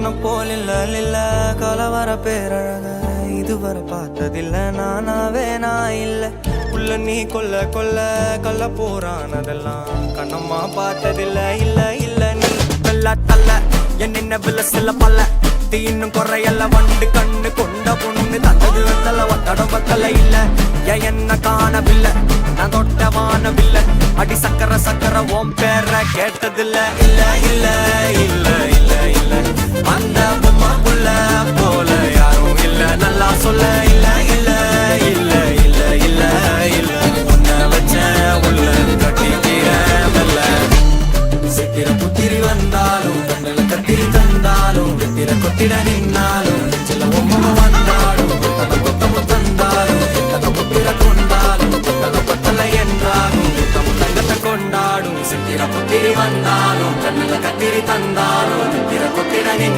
உன்ன போல் இல்ல கலவர பேரழக இதுவரை பார்த்ததில்ல நானாவே நான் இல்ல உள்ள நீ கொல்ல கொல்ல போறானதெல்லாம் கண்ணம்மா பார்த்ததில்ல இல்ல நீ வெள்ள தள்ள என்ன வில்ல சில பல்ல தீனும் குறையல்ல வண்டு கண்ணு கொண்ட பொண்ணு தந்தது வெத்தல ஒத்தடம் பத்தல இல்ல என்ன காணவில்லை நான் தொட்ட வானவில்லை அடி சக்கர ஓம் பேர கேட்டதில்ல இல்ல அந்த பொம்மாக்குள்ள போல யாரும் இல்ல நல்லா சொல்ல இல்ல உன்னை வச்ச உள்ள கட்டிக்கிற வெல்ல சித்திர புத்திரி வந்தாலும் கண்ணுல கத்திரி தந்தாலும் வெத்திர கொத்திட நின்னாலும் சில ஒம்ம வந்தாலும் கொத்தமும் தந்தாலும் புத்திர கொண்டாலும் கொத்தலை என்றாலும் தங்கத்தை கொண்டாடும் சித்திர புத்திரி வந்தாலும் கண்ணுல கத்திரி தந்தாலும் வெத்திர கொத்திட நின்னாலும்